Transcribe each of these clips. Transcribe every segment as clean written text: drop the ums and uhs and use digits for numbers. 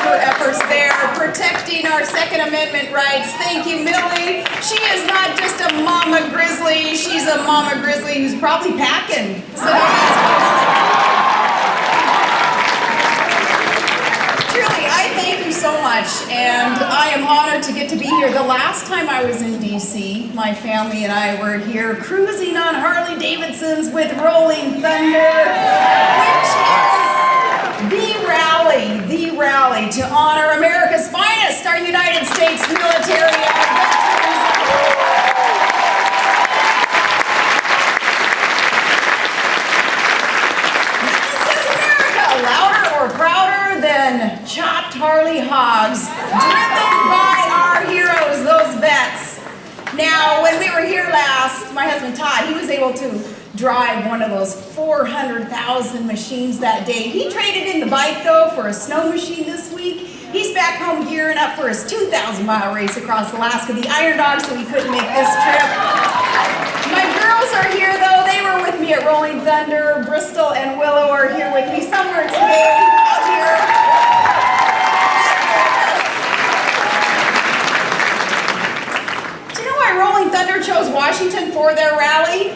her efforts there, protecting our Second Amendment rights. Thank you, Millie. She is not just a mama grizzly, she's a mama grizzly who's probably packing. So truly, I thank you so much, and I am honored to get to be here. The last time I was in D.C., my family and I were here cruising on Harley Davidsons with Rolling Thunder, which is the rally to honor America's finest, our United States military, our veterans. Nothing says America louder or prouder than chopped Harley hogs, driven by our heroes, those vets. Now, when we were here last, my husband Todd, he was able to drive one of those 400,000 machines that day. He traded in the bike, though, for a snow machine this week. He's back home gearing up for his 2,000-mile race across Alaska, the Iron Dog, so he couldn't make this trip. My girls are here, though. They were with me at Rolling Thunder. Bristol and Willow are here with me somewhere today out here. Do you know why Rolling Thunder chose Washington for their rally?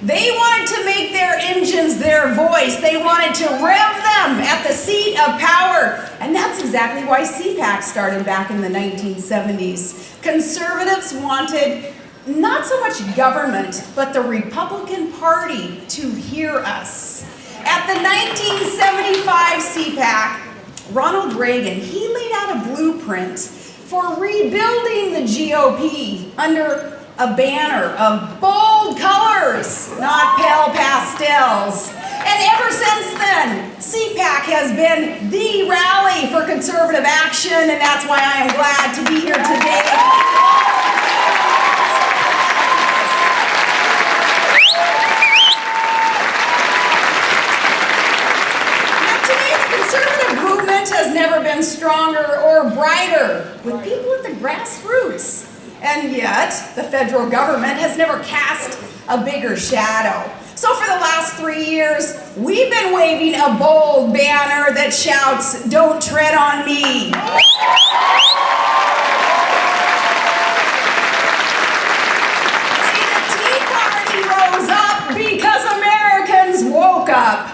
They wanted to make their engines their voice. They wanted to rev them at the seat of power. And that's exactly why CPAC started back in the 1970s. Conservatives wanted not so much government, but the Republican Party to hear us. At the 1975 CPAC, Ronald Reagan, he laid out a blueprint for rebuilding the GOP under a banner of bold colors, not pale pastels. And ever since then, CPAC has been the rally for conservative action, and that's why I am glad to be here today. Now today, the conservative movement has never been stronger or brighter, with people at the grassroots. And yet, the federal government has never cast a bigger shadow. So for the last 3 years, we've been waving a bold banner that shouts, "Don't tread on me." See, the Tea Party rose up because Americans woke up.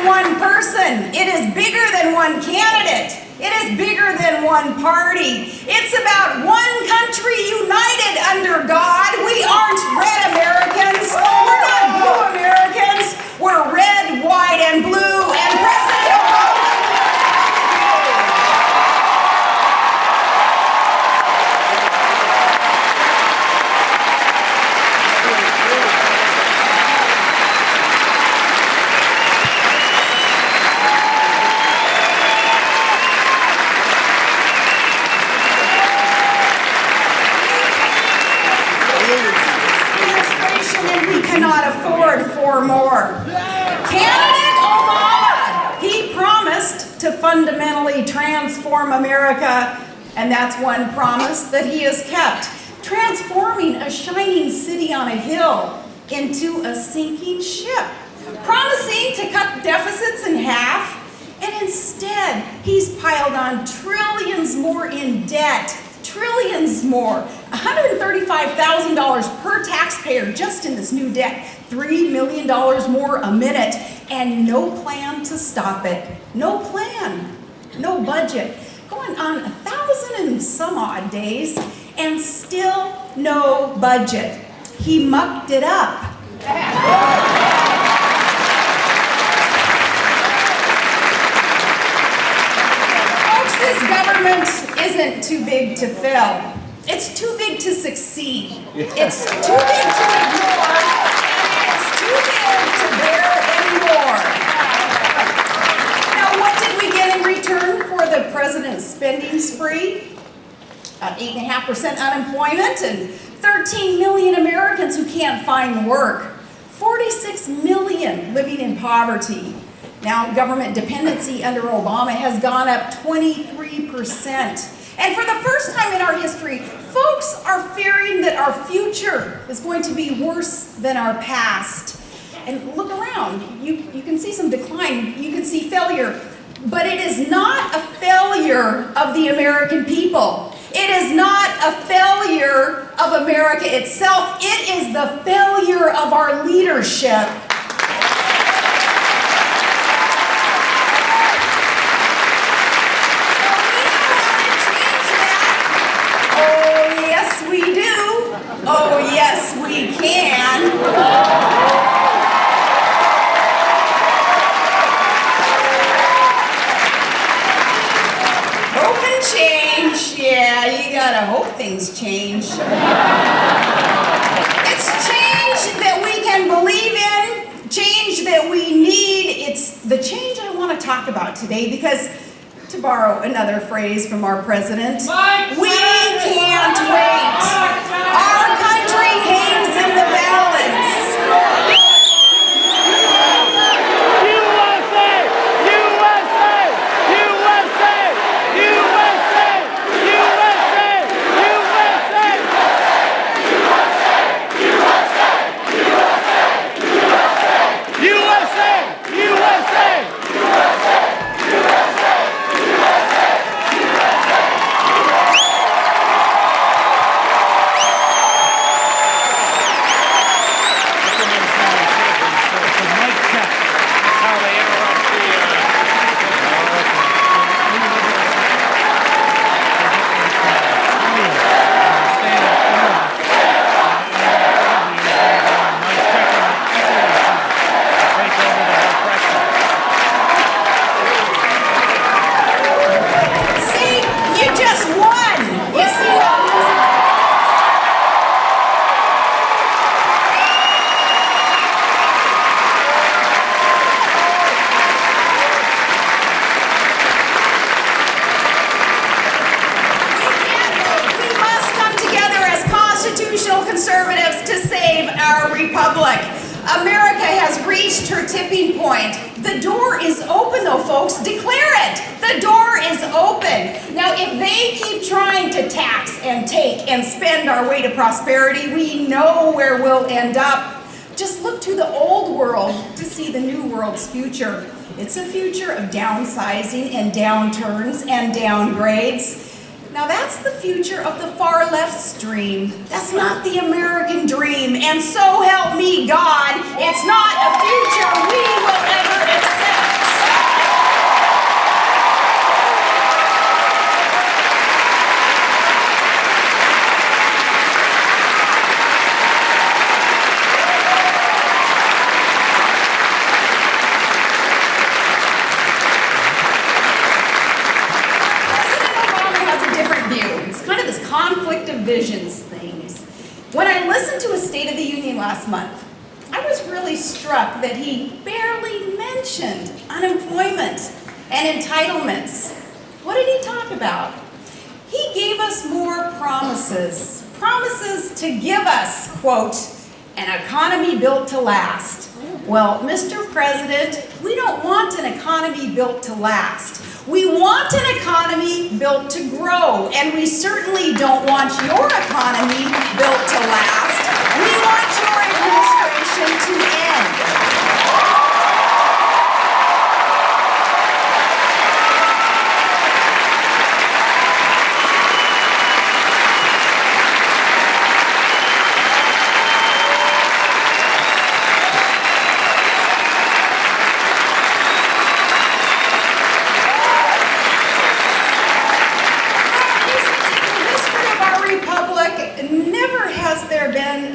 One person. It is bigger than one candidate. It is bigger than one party. It's about one country united under God. We aren't red Americans. We're not blue Americans. We're red, white, and blue. And President Obama. Cannot afford 4 more. Candidate Obama, he promised to fundamentally transform America, and that's one promise that he has kept, transforming a shining city on a hill into a sinking ship, promising to cut deficits in half, and instead he's piled on trillions more in debt. Trillions more, $135,000 per taxpayer just in this new debt, $3 million more a minute, and no plan to stop it. No plan, no budget. Going on 1,000 and some odd days, and still no budget. He mucked it up. Folks, this government isn't too big to fail. It's too big to succeed. It's too big to ignore, and it's too big to bear anymore. Now, what did we get in return for the president's spending spree? About 8.5% unemployment and 13 million Americans who can't find work. 46 million living in poverty. Now, government dependency under Obama has gone up 23%. And for the first time in our history, folks are fearing that our future is going to be worse than our past. and look around. You can see some decline. You can see failure. But it is not a failure of the American people. It is not a failure of America itself. It is the failure of our leadership. Oh, yes, we do. Oh, yes, we can. Change, yeah, you gotta hope things change. It's change that we can believe in, change that we need. It's the change I want to talk about today because, to borrow another phrase from our president, we can't wait. Our country hangs in the balance. Conservatives to save our republic. America has reached her tipping point. The door is open though, folks. Declare it. The door is open. Now, if they keep trying to tax and take and spend our way to prosperity, we know where we'll end up. Just look to the old world to see the new world's future. It's a future of downsizing and downturns and downgrades. Now that's the future of the far left's dream. That's not the American dream. And so help me God, it's not a future we will ever accept. Conflict of visions things. When I listened to his State of the Union last month, I was really struck that he barely mentioned unemployment and entitlements. What did he talk about? He gave us more promises to give us, quote, an economy built to last. Well, Mr. President, we don't want an economy built to last. We want an economy built to grow, and we certainly don't want your economy built to last. We want your administration to end.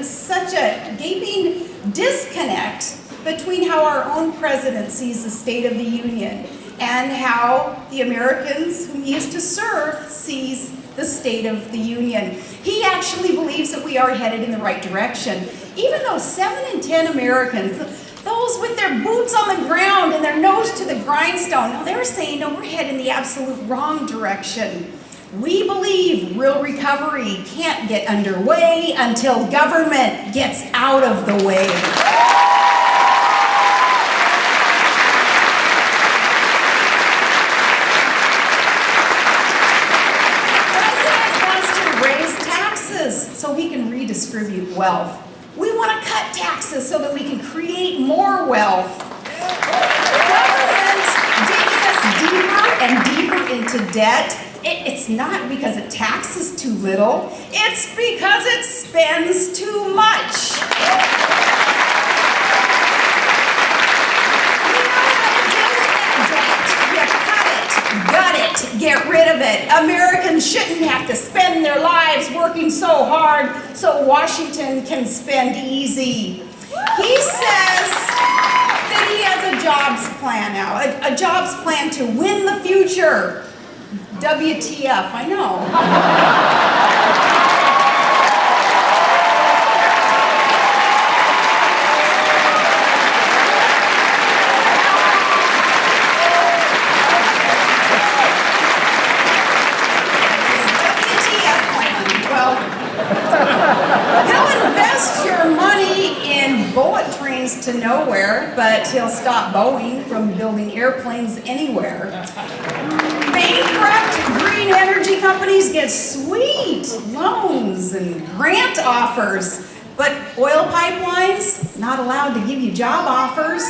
Such a gaping disconnect between how our own president sees the State of the Union and how the Americans whom he is to serve sees the State of the Union. He actually believes that we are headed in the right direction. Even though 7 in 10 Americans, those with their boots on the ground and their nose to the grindstone, no, they're saying, no, we're headed in the absolute wrong direction. We believe real recovery can't get underway until government gets out of the way. The president wants to raise taxes so he can redistribute wealth. We want to cut taxes so that we can create more wealth. Government digging us deeper and deeper into debt. It's not because it taxes too little. It's because it spends too much. Get rid of it. Americans shouldn't have to spend their lives working so hard so Washington can spend easy. He says that he has a jobs plan now, a jobs plan to win the future. WTF, I know. To nowhere, but he'll stop Boeing from building airplanes anywhere. Bankrupt green energy companies get sweet loans and grant offers, but oil pipelines not allowed to give you job offers.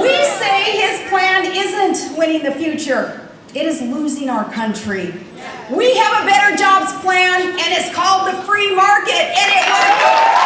We say his plan isn't winning the future. It is losing our country. We have a better jobs plan, and it's called the free market, and it will